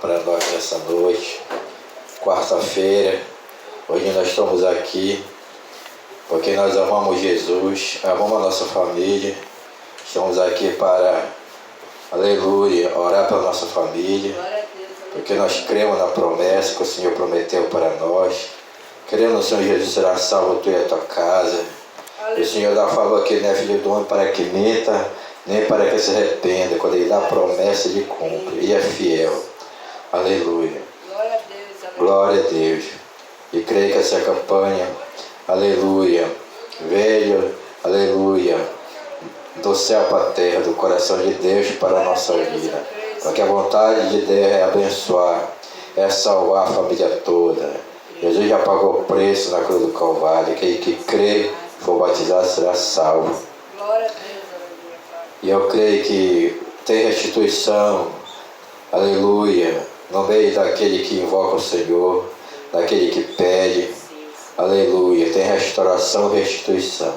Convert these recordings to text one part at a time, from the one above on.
para nós nessa noite, quarta-feira. Hoje nós estamos aqui porque nós amamos Jesus, amamos a nossa família. Estamos aqui para, aleluia, orar pela nossa família, porque nós cremos na promessa que o Senhor prometeu para nós. Cremos no Senhor Jesus será salvo tu e a tua casa. O Senhor já falou que não é filho do homem para que minta, nem para que se arrependa. Quando Ele dá promessa, Ele cumpre. E é fiel. Aleluia. Glória a Deus. E creio que essa campanha, aleluia, veio, aleluia, do céu para a terra, do coração de Deus para a nossa vida. Porque a vontade de Deus é abençoar, é salvar a família toda. Jesus já pagou o preço na cruz do Calvário. Aquele que crê, for batizado, será salvo. E eu creio que tem restituição, aleluia, no meio daquele que invoca o Senhor, daquele que pede, aleluia, tem restauração e restituição.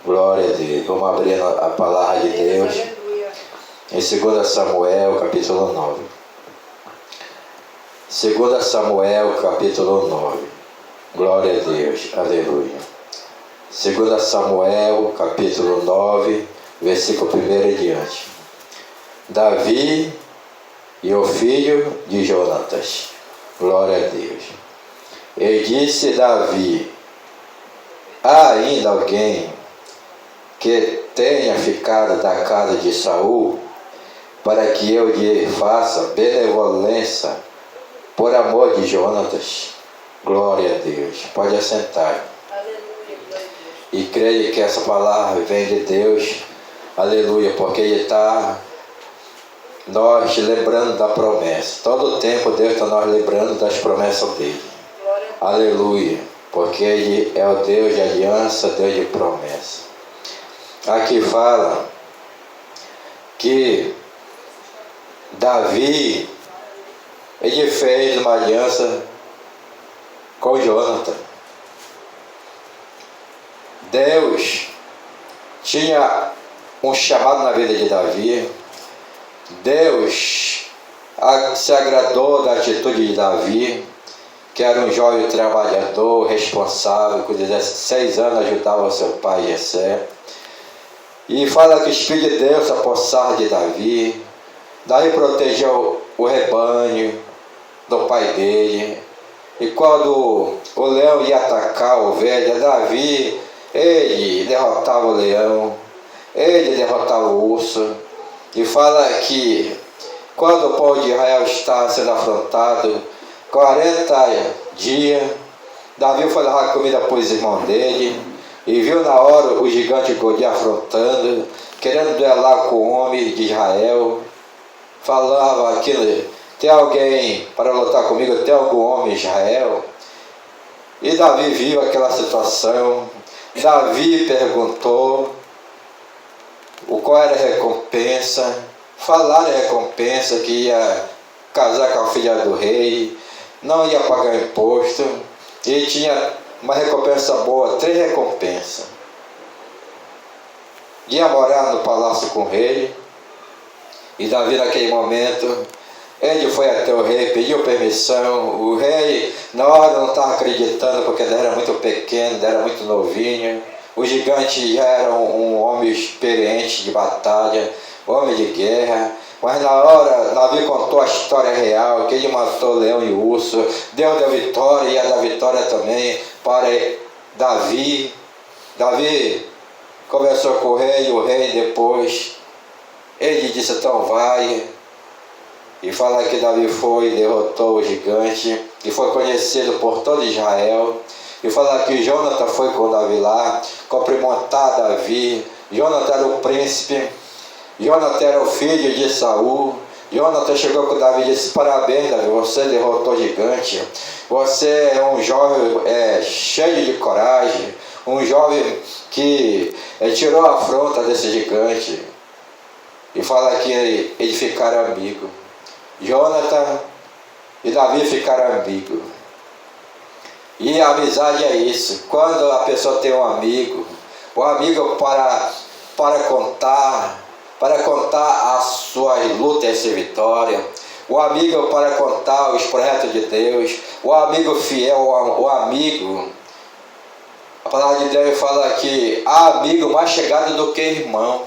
Glória a Deus. Vamos abrir a palavra de Deus em 2 Samuel, capítulo 9. 2 Samuel, capítulo 9. Glória a Deus. Aleluia. 2 Samuel, capítulo 9, versículo 1 em diante. Davi e o filho de Jonatas. Glória a Deus. E disse Davi: há ainda alguém que tenha ficado da casa de Saul, para que eu lhe faça benevolência por amor de Jonatas? Glória a Deus. Pode assentar. E creio que essa palavra vem de Deus, aleluia, porque Ele está nós lembrando da promessa. Todo o tempo Deus está nós lembrando das promessas dEle. Aleluia, porque Ele é o Deus de aliança, Deus de promessa. Aqui fala que Davi, ele fez uma aliança com Jonathan. Deus tinha um chamado na vida de Davi. Deus se agradou da atitude de Davi, que era um jovem trabalhador, responsável, com 16 anos ajudava seu pai Jessé. E fala que o Espírito de Deus se apossava de Davi. Davi protegeu o rebanho do pai dele. E quando o leão ia atacar a ovelha, Davi, ele derrotava o leão, ele derrotava o urso. E fala que quando o povo de Israel estava sendo afrontado, 40 dias, Davi foi levar comida para os irmãos dele, e viu na hora o gigante Golias afrontando, querendo duelar com o homem de Israel. Falava aquilo: tem alguém para lutar comigo? Tem algum homem em Israel? E Davi viu aquela situação. Davi perguntou qual era a recompensa. Falaram a recompensa, que ia casar com a filha do rei, não ia pagar imposto, e tinha uma recompensa boa, 3 recompensas. Ia morar no palácio com o rei. E Davi, naquele momento, ele foi até o rei, pediu permissão. O rei na hora não estava acreditando, porque ele era muito pequeno, ele era muito novinho. O gigante já era um homem experiente de batalha, homem de guerra. Mas na hora, Davi contou a história real, que ele matou o leão e o urso, Deus deu vitória, e ia dar vitória também para Davi. Davi conversou com o rei depois, ele disse: então vai. E fala que Davi foi e derrotou o gigante, e foi conhecido por todo Israel. E fala que Jonathan foi com Davi lá, cumprimentar Davi. Jonathan era o príncipe, Jonathan era o filho de Saul. Jonathan chegou com Davi e disse: parabéns, Davi, você derrotou o gigante. Você é um jovem cheio de coragem, um jovem que tirou a afronta desse gigante. E fala que eles ficaram amigos. Jonathan e Davi ficaram amigos. E a amizade é isso. Quando a pessoa tem um amigo, o amigo para contar as suas lutas e vitórias, o amigo para contar os projetos de Deus, o amigo fiel, o amigo. A palavra de Deus fala que há amigo mais chegado do que irmão.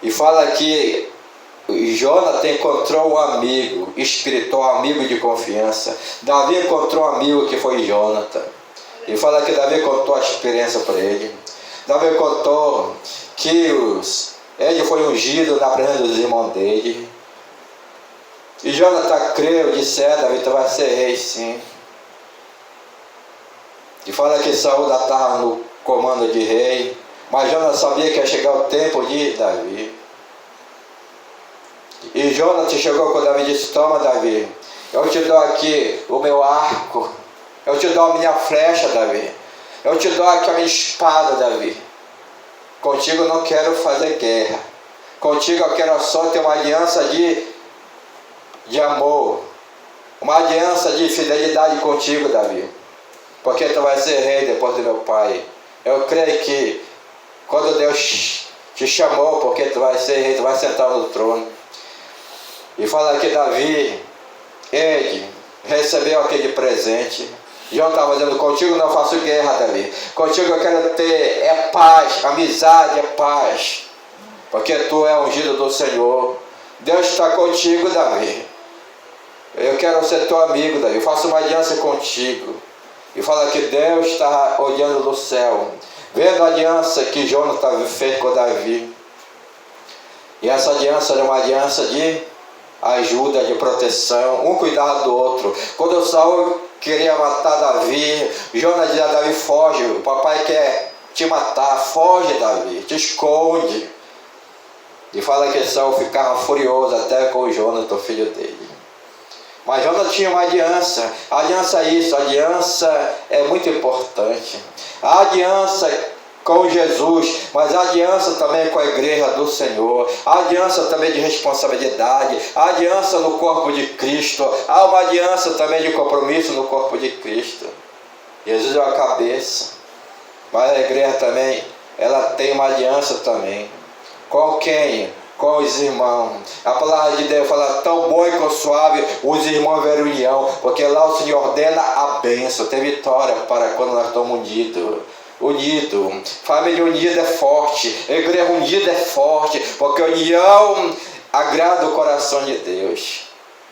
E fala que Jonathan encontrou um amigo espiritual, amigo de confiança. Davi encontrou um amigo que foi Jonathan. E fala que Davi contou a experiência para ele. Davi contou que ele foi ungido na presença dos irmãos dele. E Jonathan creu, disse: Davi, tu vai ser rei sim. E fala que Saul estava no comando de rei, mas Jonathan sabia que ia chegar o tempo de Davi. E Jonathan chegou com Davi e disse: toma, Davi, eu te dou aqui o meu arco, eu te dou a minha flecha, Davi, eu te dou aqui a minha espada, Davi. Contigo eu não quero fazer guerra, contigo eu quero só ter uma aliança de amor, uma aliança de fidelidade contigo, Davi. Porque tu vai ser rei depois do meu pai. Eu creio que quando Deus te chamou, porque tu vai ser rei, tu vai sentar no trono. E fala que Davi, ele recebeu aquele presente. João estava dizendo: contigo não faço guerra, Davi. Contigo eu quero ter paz, amizade, paz. Porque tu é ungido do Senhor. Deus está contigo, Davi. Eu quero ser teu amigo, Davi. Eu faço uma aliança contigo. E fala que Deus está olhando do céu, vendo a aliança que Jonathan fez com Davi. E essa aliança era uma aliança de ajuda, de proteção, um cuidava do outro. Quando Saul queria matar Davi, Jonathan dizia: Davi, foge, o papai quer te matar, foge, Davi, te esconde. E fala que Saul ficava furioso até com Jonathan, filho dele. Mas Jonathan tinha uma aliança. A aliança é isso, a aliança é muito importante. A aliança com Jesus, mas a aliança também com a igreja do Senhor, a aliança também de responsabilidade, a aliança no corpo de Cristo, há uma aliança também de compromisso no corpo de Cristo. Jesus é a cabeça, mas a igreja também, ela tem uma aliança também. Com quem? Com os irmãos. A palavra de Deus fala: tão bom e tão suave os irmãos ver união, porque lá o Senhor ordena a bênção, tem vitória para quando nós estamos unidos. Família unida é forte, igreja unida é forte, porque a união agrada o coração de Deus.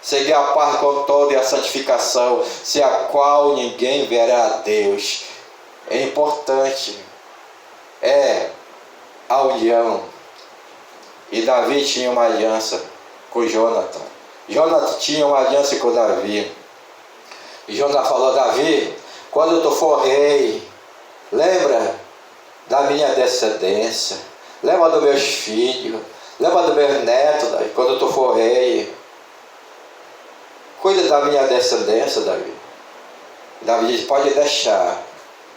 Seguir a paz com toda e a santificação, sem a qual ninguém verá a Deus. É importante, é a união. E Davi tinha uma aliança com Jonathan. Jonathan tinha uma aliança com Davi. E Jonathan falou: Davi, quando tu for rei, lembra da minha descendência, lembra dos meus filhos, lembra dos meus netos, Davi, quando tu for rei. Cuida da minha descendência, Davi. Davi disse: pode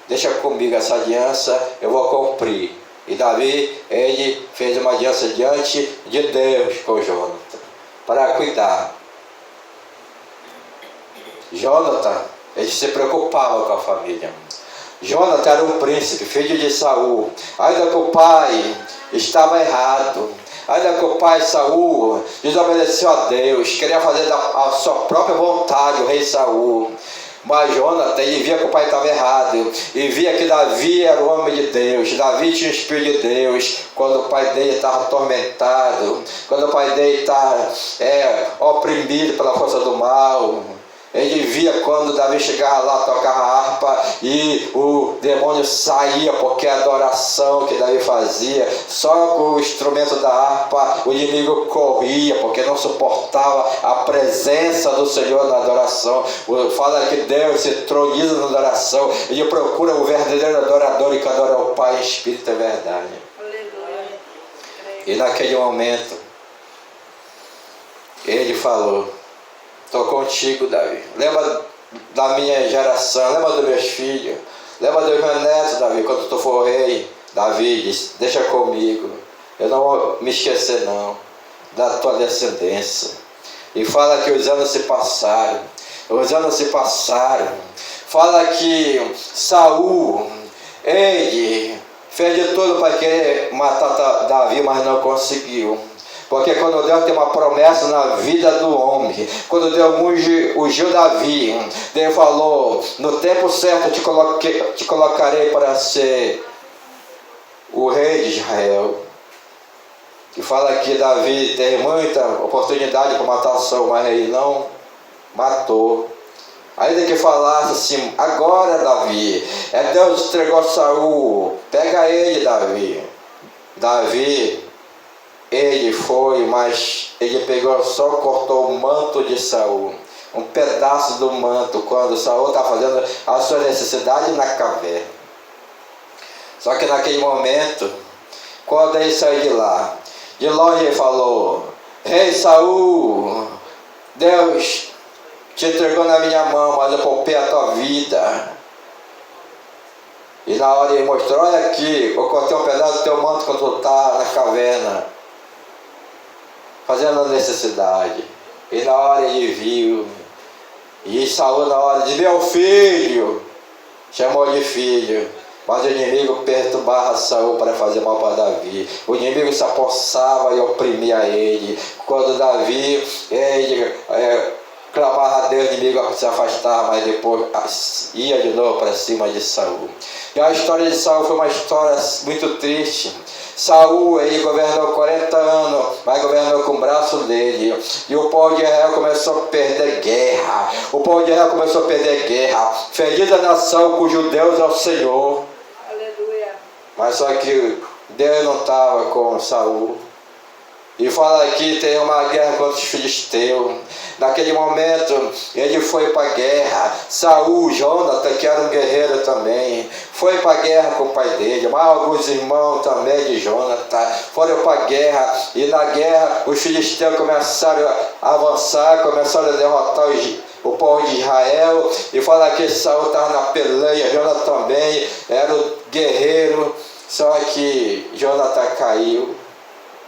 deixa comigo essa aliança, eu vou cumprir. E Davi, ele fez uma aliança diante de Deus com Jonathan, para cuidar. Jonathan, ele se preocupava com a família. Jonathan era um príncipe, filho de Saul. Ainda que o pai estava errado, ainda que o pai Saul desobedeceu a Deus, queria fazer a sua própria vontade, o rei Saul. Mas Jonathan, ele via que o pai estava errado, e via que Davi era o homem de Deus, Davi tinha o Espírito de Deus. Quando o pai dele estava atormentado, quando o pai dele estava oprimido pela força do mal, ele via quando Davi chegava lá, tocava a harpa e o demônio saía, porque a adoração que Davi fazia, só com o instrumento da harpa o inimigo corria, porque não suportava a presença do Senhor na adoração. Fala que Deus se troniza na adoração, ele procura o verdadeiro adorador, e que adora o Pai em espírito e verdade. Aleluia. E naquele momento ele falou: estou contigo, Davi. Lembra da minha geração, lembra dos meus filhos, lembra dos meus netos, Davi, quando tu for rei. Davi disse: deixa comigo, eu não vou me esquecer não da tua descendência. E fala que os anos se passaram. Fala que Saul, ele fez de tudo para querer matar Davi, mas não conseguiu. Porque quando Deus tem uma promessa na vida do homem, quando Deus ungiu Davi, Deus falou, no tempo certo te colocarei para ser o rei de Israel. E fala que Davi teve muita oportunidade para matar Saul, mas ele não matou. Ainda que falasse assim, agora Davi, Deus entregou Saul, pega ele, Davi. Davi, ele foi, mas ele pegou só, cortou o manto de Saul, um pedaço do manto, quando Saul está fazendo a sua necessidade na caverna. Só que naquele momento, quando ele saiu de lá, de longe ele falou, rei Saul, Deus te entregou na minha mão, mas eu poupei a tua vida. E na hora ele mostrou, olha aqui, eu cortei um pedaço do teu manto quando tu está na caverna, fazendo a necessidade. E na hora ele viu, e Saul na hora de meu filho, chamou de filho. Mas o inimigo perturbava Saul para fazer mal para Davi. O inimigo se apossava e oprimia ele. Quando Davi clamava a Deus, o inimigo se afastava, mas depois ia de novo para cima de Saul. E a história de Saul foi uma história muito triste. Saul ele governou 40 anos, mas governou com o braço dele. E o povo de Israel começou a perder guerra. O povo de Israel começou a perder guerra. Feliz a nação cujo Deus é o Senhor. Aleluia. Mas só que Deus não estava com Saul. E fala aqui, tem uma guerra contra os filisteus. Naquele momento, ele foi para a guerra. Saul, Jonathan, que era um guerreiro também, foi para a guerra com o pai dele. Mas alguns irmãos também de Jonathan foram para a guerra. E na guerra, os filisteus começaram a avançar, começaram a derrotar o povo de Israel. E fala que Saul estava na peleia, Jonathan também era o guerreiro. Só que Jonathan caiu.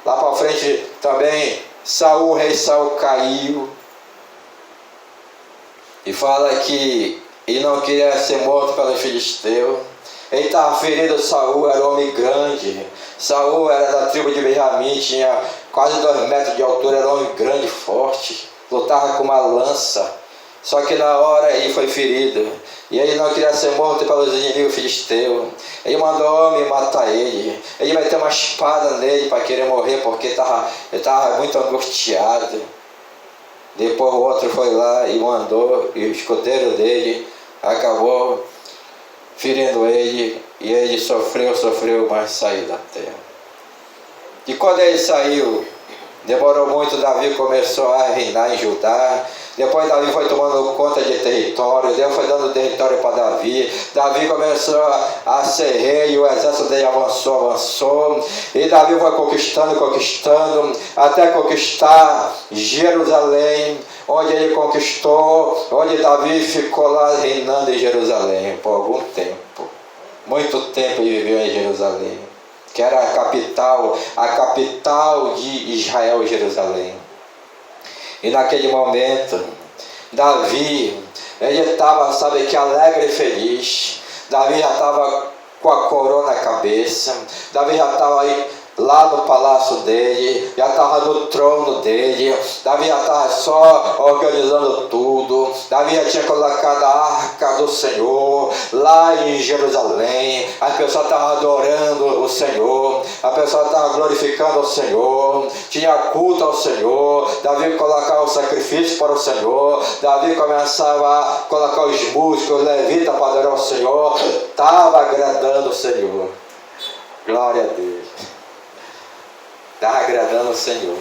Lá para frente também, Saul, rei Saul caiu. E fala que ele não queria ser morto pelo filisteu. Ele estava ferido, Saul era um homem grande. Saul era da tribo de Benjamim, tinha quase 2 metros de altura, era um homem grande, forte. Lutava com uma lança. Só que na hora ele foi ferido. E ele não queria ser morto pelos inimigos filisteus. Ele mandou o homem matar ele. Ele vai ter uma espada nele para querer morrer, porque ele estava muito angustiado. Depois o outro foi lá e mandou, e o escudeiro dele acabou ferindo ele. E ele sofreu, mas saiu da terra. E quando ele saiu, demorou muito, Davi começou a reinar em Judá. Depois Davi foi tomando conta de território, Deus foi dando território para Davi. Davi começou a ser rei, o exército dele avançou. E Davi foi conquistando, até conquistar Jerusalém, onde ele conquistou, onde Davi ficou lá reinando em Jerusalém por algum tempo. Muito tempo ele viveu em Jerusalém, que era a capital de Israel, Jerusalém. E naquele momento, Davi, ele estava, sabe, que alegre e feliz. Davi já estava com a coroa na cabeça. Davi já estava aí lá no palácio dele, já estava no trono dele. Davi já estava só organizando tudo. Davi já tinha colocado a arca do Senhor lá em Jerusalém. As pessoas estavam adorando o Senhor, a pessoa estava glorificando o Senhor, tinha culto ao Senhor. Davi colocava o sacrifício para o Senhor. Davi começava a colocar os músicos, os levitas para adorar o Senhor. Estava agradando o Senhor. Glória a Deus. Estava agradando o Senhor.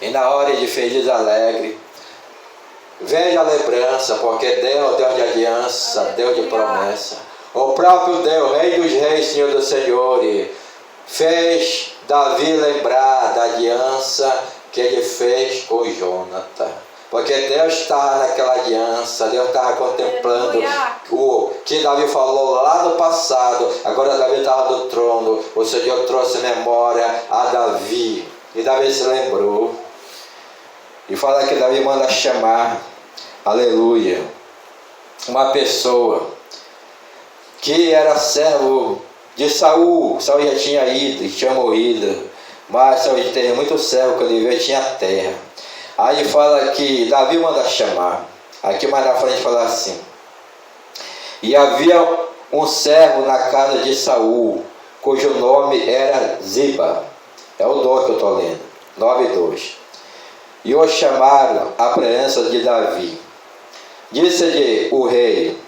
E na hora de feliz e alegre, veja a lembrança, porque Deus, Deus de aliança, Deus de promessa. O próprio Deus, Rei dos Reis, Senhor dos Senhores, fez Davi lembrar da aliança que ele fez com Jonathan. Porque Deus estava naquela aliança, Deus estava contemplando o que Davi falou lá no passado. Agora Davi estava no trono, o Senhor trouxe memória a Davi. E Davi se lembrou. E fala que Davi manda chamar, aleluia, uma pessoa que era servo de Saul. Saul já tinha ido, tinha morrido. mas só ele teve muito servo, quando ele veio tinha terra. Aí fala que Davi manda chamar. Aqui mais na frente fala assim: e havia um servo na casa de Saul, cujo nome era Ziba. É o 2 que eu estou lendo, 9:2. E o chamaram à presença de Davi. Disse-lhe o rei: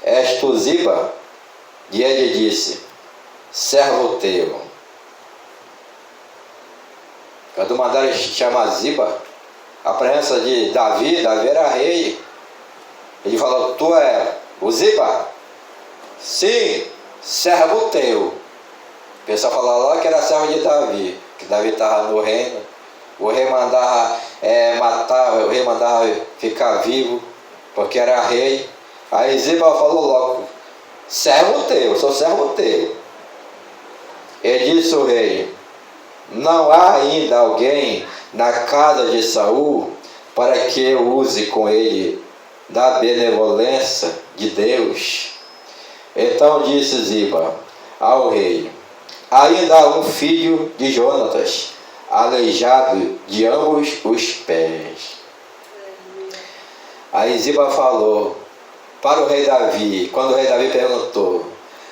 és tu Ziba? E ele disse: servo teu. Quando mandaram chamar Ziba, a presença de Davi, Davi era rei. Ele falou: tu é o Ziba? Sim, servo teu. O pessoal falou lá que era servo de Davi, que Davi estava no reino. O rei mandava matar, o rei mandava ficar vivo, porque era rei. Aí Ziba falou logo: servo teu, sou servo teu. E disse o rei: não há ainda alguém na casa de Saul para que eu use com ele da benevolência de Deus? Então disse Ziba ao rei: ainda há um filho de Jonatas, aleijado de ambos os pés. Aí Ziba falou para o rei Davi, quando o rei Davi perguntou: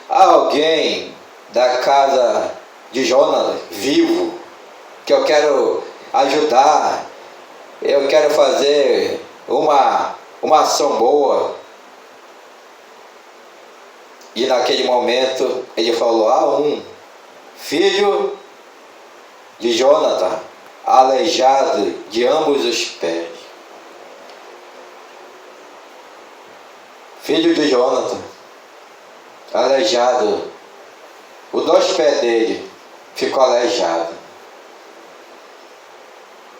há alguém da casa de Jonatas vivo que eu quero ajudar, eu quero fazer uma ação boa? E naquele momento ele falou: há um filho de Jonatas, aleijado de ambos os pés. Filho de Jonatas, aleijado, os 2 pés dele ficou aleijado.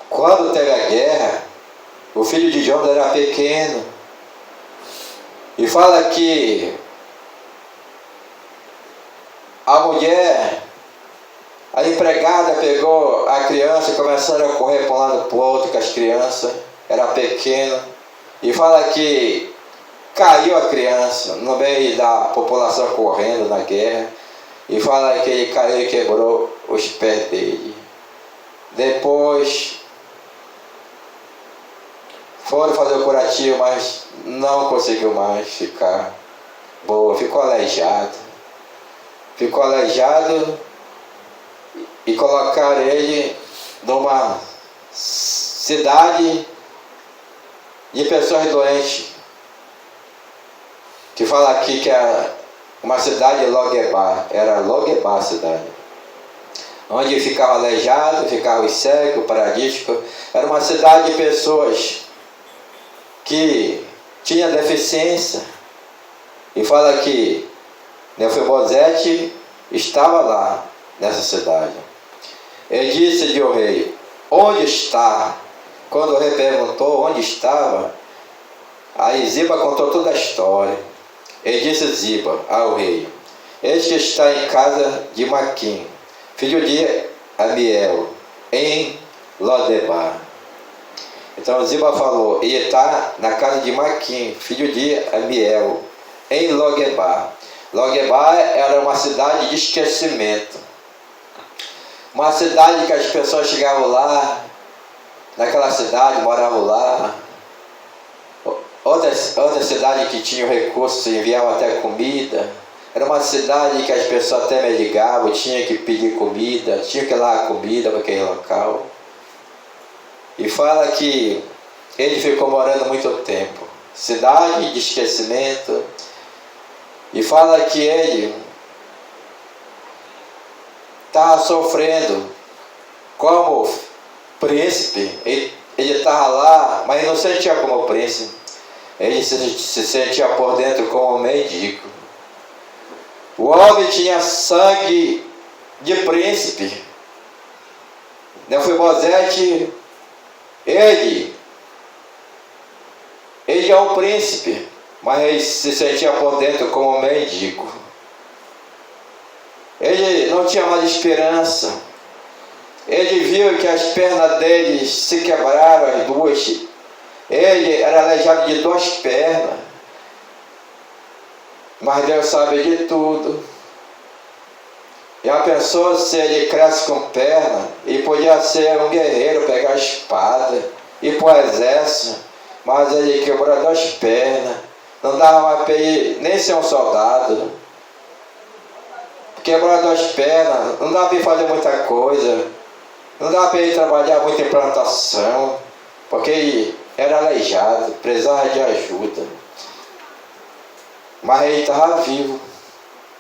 Quando teve a guerra, o filho de Jonatas era pequeno. E fala que a mulher, a empregada, pegou a criança e começaram a correr para um lado e para o outro com as crianças. Era pequeno. E fala que caiu a criança no meio da população correndo na guerra. E fala que ele caiu e quebrou os pés dele. Depois foram fazer o curativo, mas não conseguiu mais ficar boa. Ficou aleijado. Ficou aleijado e colocaram ele numa cidade de pessoas doentes, que fala aqui que é uma cidade de Loguebar, era Loguebar a cidade, onde ficava aleijado, ficava cego, paralítico. Era uma cidade de pessoas que tinham deficiência. E fala que Mefibosete estava lá nessa cidade. Ele disse ao rei: onde está? Quando o rei perguntou onde estava, aí Ziba contou toda a história. Ele disse Ziba ao rei: este está em casa de Maquim, filho de Amiel, em Lodebar. Então Ziba falou: ele está na casa de Maquim, filho de Amiel, em Lodebar. Lodebar era uma cidade de esquecimento. Uma cidade que as pessoas chegavam lá, naquela cidade, moravam lá. Outra cidade que tinha recursos, enviavam até comida. Era uma cidade que as pessoas até me ligavam, tinha que pedir comida, tinha que dar comida para aquele local. E fala que ele ficou morando muito tempo. Cidade de esquecimento. E fala que ele estava sofrendo como príncipe. Ele estava lá, mas não sentia como príncipe. Ele se sentia por dentro como mendigo. O homem tinha sangue de príncipe. Mefibosete, ele é um príncipe, mas ele se sentia por dentro como mendigo. Ele não tinha mais esperança. Ele viu que as pernas dele se quebraram, as duas. Ele era aleijado de 2 pernas. Mas Deus sabe de tudo. Já pensou se ele cresce com perna e podia ser um guerreiro, pegar a espada, ir para o exército, mas ele quebrou 2 pernas, não dava mais para ele nem ser um soldado. Quebrou 2 pernas, não dava para ele fazer muita coisa, não dava para ele trabalhar muito em plantação, porque ele era aleijado, precisava de ajuda. Mas ele estava vivo.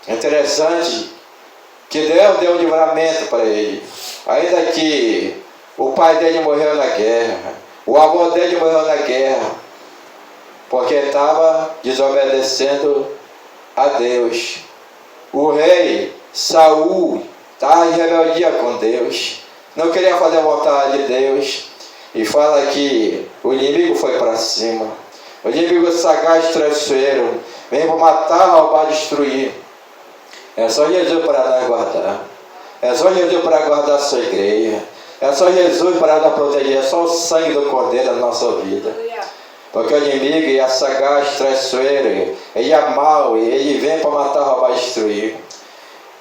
Interessante que Deus deu um livramento para ele. Ainda que o pai dele morreu na guerra, o avô dele morreu na guerra, porque estava desobedecendo a Deus. O rei Saul estava em rebeldia com Deus, não queria fazer a vontade de Deus, e fala que o inimigo foi para cima. O inimigo sagaz, traiçoeiro, vem para matar, roubar, destruir. É só Jesus para nos guardar. É só Jesus para guardar a sua igreja. É só Jesus para nos proteger. É só o sangue do Cordeiro na nossa vida. Porque o inimigo é sagaz, traiçoeiro, ele é mau, ele vem para matar, roubar, destruir.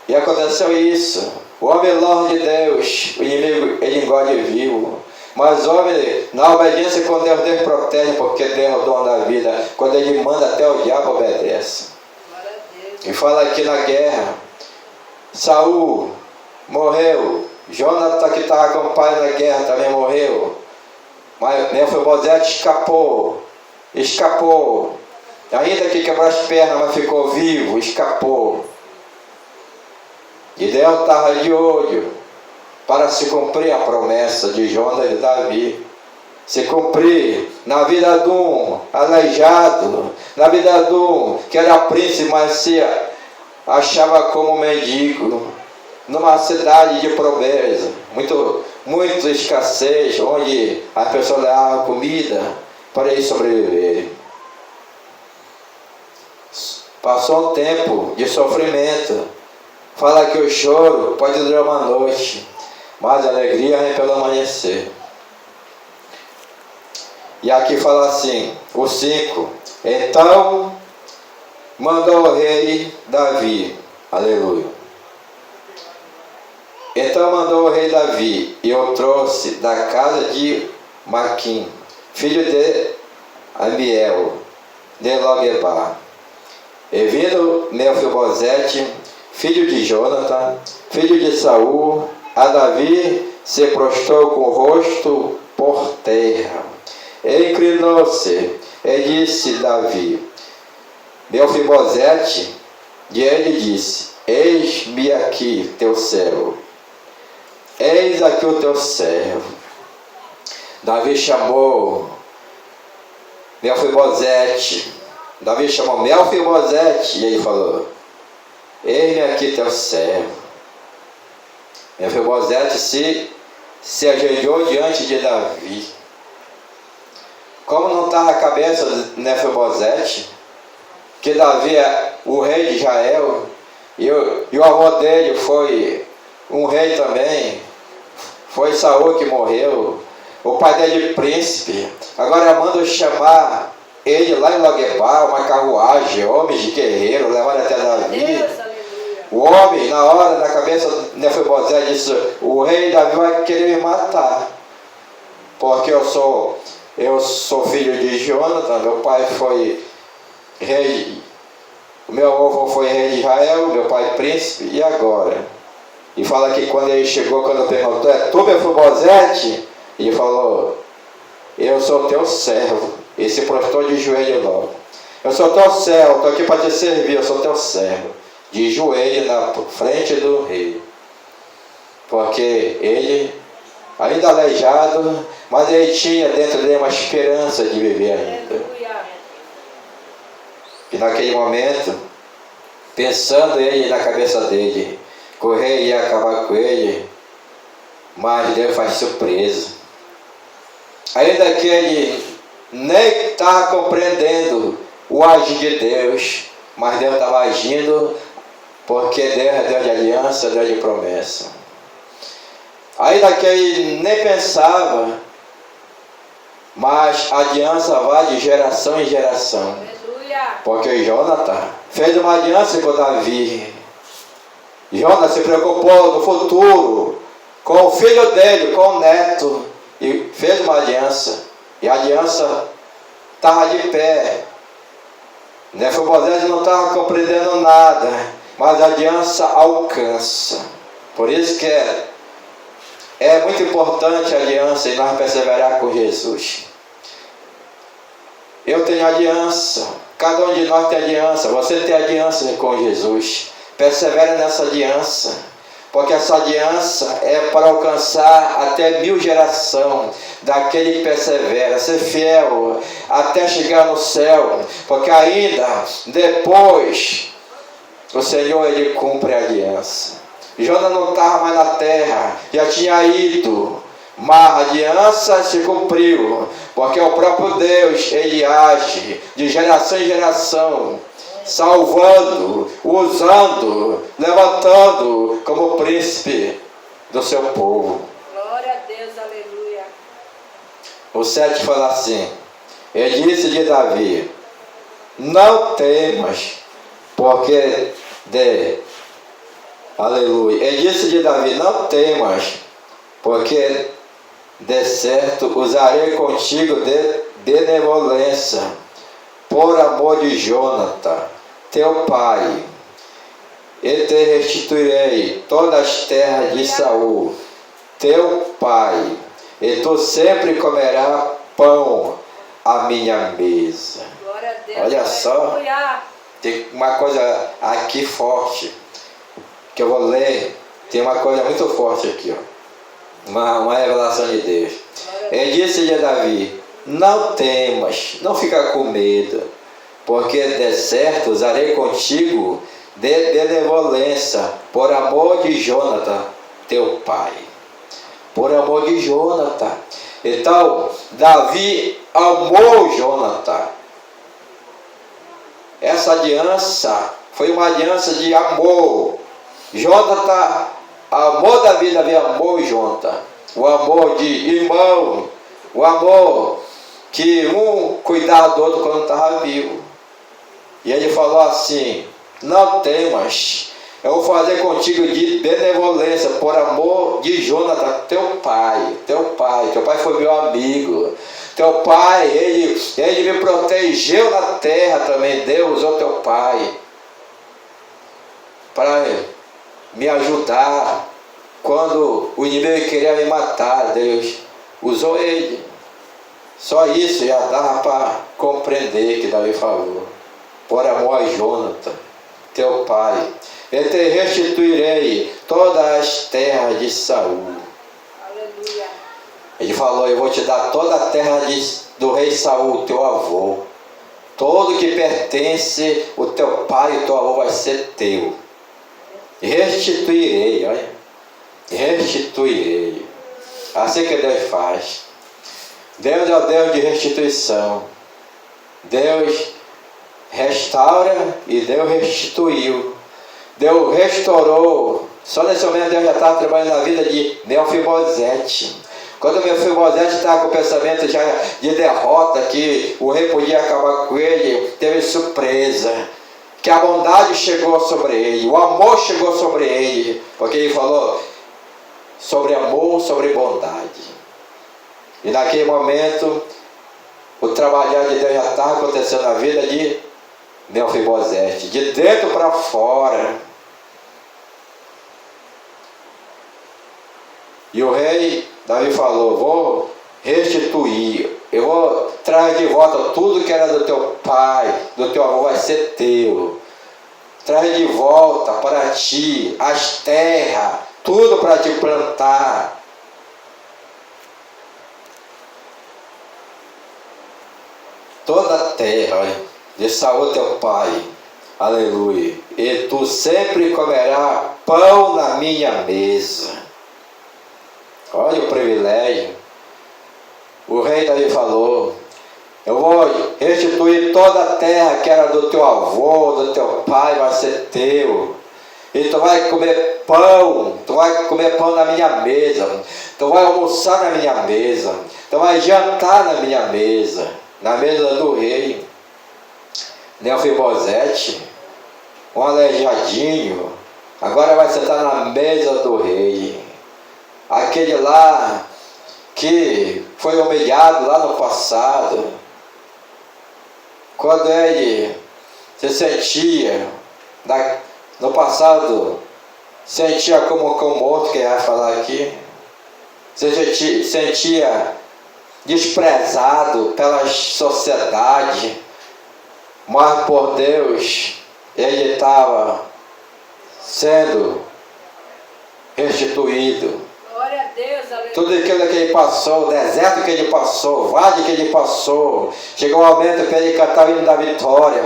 E aconteceu isso. O homem longe de Deus, o inimigo, ele engole vivo. Mas o homem, na obediência com Deus, Deus protege, porque Deus é o dono da vida. Quando ele manda, até o diabo obedece. E fala aqui na guerra, Saul morreu, Jonathan, que estava com o pai na guerra, também morreu. Mas Mefibosete escapou. Ainda que quebrou as pernas, mas ficou vivo, escapou. E Deus estava de olho para se cumprir a promessa de Jonas e de Davi. Se cumprir na vida de um aleijado, na vida de um que era príncipe, mas se achava como mendigo, numa cidade de pobreza, muito escassez, onde as pessoas levavam comida para eles sobreviverem. Passou um tempo de sofrimento. Fala que o choro pode durar uma noite, mas a alegria vem pelo amanhecer. E aqui fala assim, o 5. Então mandou o rei Davi, aleluia. Então mandou o rei Davi, e o trouxe da casa de Maquim, filho de Amiel, de Lodebar. E vindo Mefibosete, filho de Jonathan, filho de Saul, a Davi se prostrou com o rosto por terra. E inclinou-se e disse Davi, Mefibosete, e ele disse, eis-me aqui teu servo. Eis aqui o teu servo. Davi chamou Mefibosete. Davi chamou Mefibosete e ele falou, eis-me aqui teu servo. Mefibosete se ajoelhou diante de Davi. Como não estava a cabeça de Mefibosete, que Davi é o rei de Israel, e o avô dele foi um rei também, foi Saul que morreu, o pai dele príncipe. Agora manda chamar ele lá em Lodebar, uma carruagem, homens de guerreiro, levaram até Davi. O homem, na hora, na cabeça de Mefibosete, disse, o rei Davi vai querer me matar, porque eu sou filho de Jonathan, meu pai foi rei, o meu avô foi rei de Israel, meu pai príncipe, e agora? E fala que quando ele chegou, quando perguntou, é tu Mefibosete? Ele falou, eu sou teu servo. E se prostrou de joelho logo. Eu sou teu servo, estou aqui para te servir, eu sou teu servo. De joelho na frente do rei. Porque ele, ainda aleijado, mas ele tinha dentro dele uma esperança de viver ainda. E naquele momento, pensando ele na cabeça dele, que o rei ia acabar com ele, mas Deus faz surpresa. Ainda que ele nem estava compreendendo o agir de Deus, mas Deus estava agindo, porque Deus é Deus de aliança, Deus de promessa. Ainda que ele nem pensava, mas a aliança vai de geração em geração. Porque Jonathan fez uma aliança com Davi. Jonas se preocupou no futuro, com o filho dele, com o neto, e fez uma aliança. E a aliança estava de pé. Mefibosete não estava compreendendo nada, mas a aliança alcança. Por isso que é muito importante a aliança e nós perseverar com Jesus. Eu tenho aliança, cada um de nós tem aliança, você tem aliança com Jesus. Persevere nessa aliança, porque essa aliança é para alcançar até 1000 gerações daquele que persevera, ser fiel até chegar no céu, porque ainda depois o Senhor ele cumpre a aliança. Jonas não estava mais na terra, já tinha ido, mas a aliança se cumpriu, porque o próprio Deus ele age de geração em geração, salvando, usando, levantando como príncipe do seu povo. Glória a Deus, aleluia. O 7 fala assim: ele disse de Davi: não temas, porque aleluia. Ele disse de Davi: não temas, porque de certo usarei contigo de benevolência, por amor de Jonathan, teu pai, e te restituirei todas as terras de Saul, teu pai, e tu sempre comerás pão à minha mesa. Glória a Deus. Olha só, aleluia. tem uma coisa aqui forte, que eu vou ler, tem uma coisa muito forte aqui, ó. Uma revelação de Deus. Ele disse a Davi: não temas, não fica com medo, porque de certo usarei contigo de benevolência, por amor de Jonathan, teu pai. Por amor de Jonathan. Então, Davi amou Jonathan. Essa aliança foi uma aliança de amor. Jonathan amou Davi, Davi amou Jonathan. O amor de irmão, o amor que um cuidava do outro quando estava vivo. E ele falou assim: não temas, eu vou fazer contigo de benevolência, por amor de Jonathan, teu pai. Teu pai foi meu amigo. Teu pai, ele me protegeu na terra também. Deus usou teu pai para me ajudar quando o inimigo queria me matar. Deus usou ele. Só isso já dava para compreender que Davi falou: por amor a Jonathan, teu pai, eu te restituirei todas as terras de Saul. Aleluia. Ele falou: eu vou te dar toda a terra do rei Saul, teu avô. Todo que pertence o teu pai e o teu avô vai ser teu. Restituirei, olha. Restituirei. Assim que Deus faz. Deus é o Deus de restituição. Deus restaura e Deus restituiu. Deus restaurou. Só nesse momento Deus já estava trabalhando na vida de Mefibosete. Quando Mefibosete estava com o pensamento já de derrota, que o rei podia acabar com ele, teve surpresa. Que a bondade chegou sobre ele, o amor chegou sobre ele. Porque ele falou sobre amor, sobre bondade. E naquele momento, o trabalhar de Deus já estava acontecendo na vida de Mefibosete, de dentro para fora. E o rei Davi falou: vou restituir, eu vou trazer de volta tudo que era do teu pai, do teu avô, vai ser teu. Traz de volta para ti as terras, tudo para te plantar. Toda a terra, olha, de Saul teu pai, aleluia, e tu sempre comerás pão na minha mesa. Olha o privilégio. O rei Davi falou: eu vou restituir toda a terra que era do teu avô, do teu pai, vai ser teu. E tu vai comer pão na minha mesa, tu vai almoçar na minha mesa, tu vai jantar na minha mesa, na mesa do rei. Mefibosete, um aleijadinho, Agora vai sentar na mesa do rei. Aquele lá que foi humilhado lá no passado, quando ele se sentia, no passado, sentia como um cão morto, que vai falar aqui, se sentia desprezado pela sociedade, mas por Deus ele estava sendo restituído. Glória a Deus, aleluia. Tudo aquilo que ele passou, o deserto que ele passou, o vale que ele passou, chegou o momento para ele cantar o hino da vitória.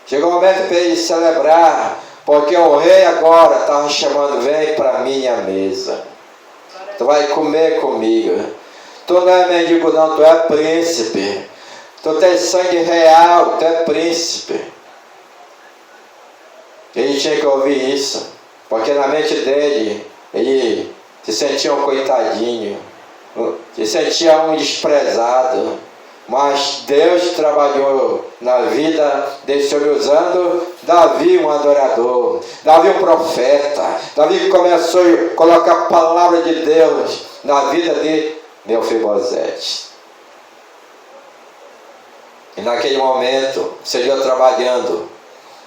Chegou o momento para ele celebrar, porque o rei agora estava chamando: vem para minha mesa. Tu vai comer comigo. Tu não é mendigo não, tu é príncipe. Tu tens sangue real, tu é príncipe. Ele tinha que ouvir isso, porque na mente dele, ele se sentia um coitadinho, se sentia um desprezado. Mas Deus trabalhou na vida desse homem usando Davi, um adorador, Davi, um profeta, Davi que começou a colocar a palavra de Deus na vida de Mefibosete. E naquele momento, o Senhor trabalhando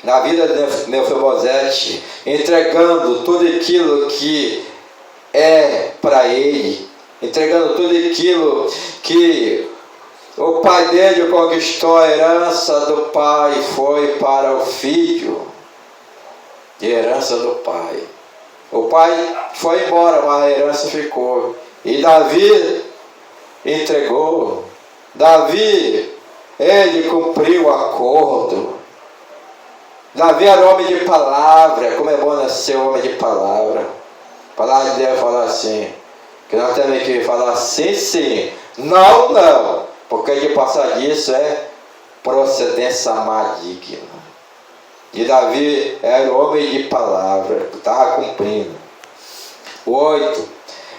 na vida de Mefibosete, entregando tudo aquilo que é para ele, entregando tudo aquilo que o pai dele conquistou, a herança do pai foi para o filho. E a herança do pai. O pai foi embora, mas a herança ficou. E Davi entregou. Davi, ele cumpriu o acordo. Davi era homem de palavra. Como é bom ser homem de palavra. A palavra de Deus fala assim, que nós temos que falar sim, sim, não, não. Porque de passar disso é procedência maligna. E Davi era homem de palavra, estava cumprindo. 8.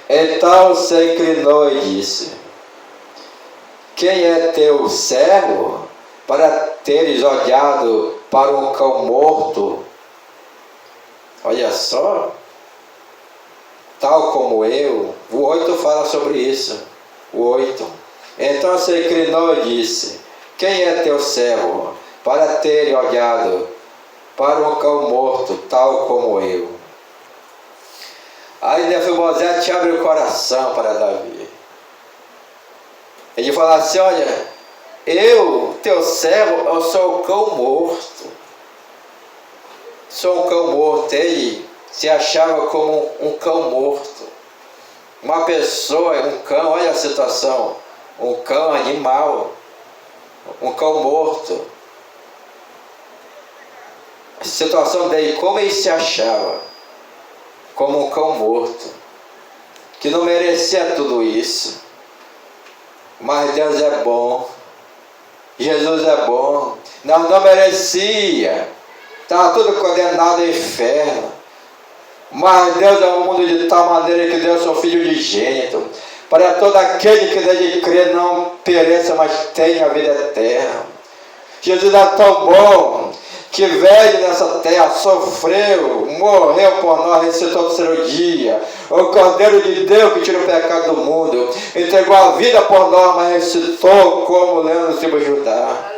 Então se inclinou e disse: quem é teu servo para teres olhado para um cão morto? Olha só, tal como eu. O 8 fala sobre isso. O 8. Então se inclinou e disse: quem é teu servo para ter olhado para um cão morto, tal como eu? Aí Mefibosete abre o coração para Davi. Ele fala assim: olha, eu, teu servo, eu sou o cão morto. Sou um cão morto. Ele se achava como um cão morto. Uma pessoa, um cão, olha a situação. Um cão animal, um cão morto. A situação dele, como ele se achava, como um cão morto, que não merecia tudo isso. Mas Deus é bom, Jesus é bom. Nós não merecia, estava tudo condenado ao inferno. Mas Deus amou o mundo de tal maneira que deu seu Filho unigênito, para todo aquele que nele crê não pereça, mas tenha a vida eterna. Jesus é tão bom que veio nessa terra, sofreu, morreu por nós, ressuscitou no terceiro dia. O Cordeiro de Deus que tira o pecado do mundo, entregou a vida por nós, mas ressuscitou, como lemos no livro de Judá.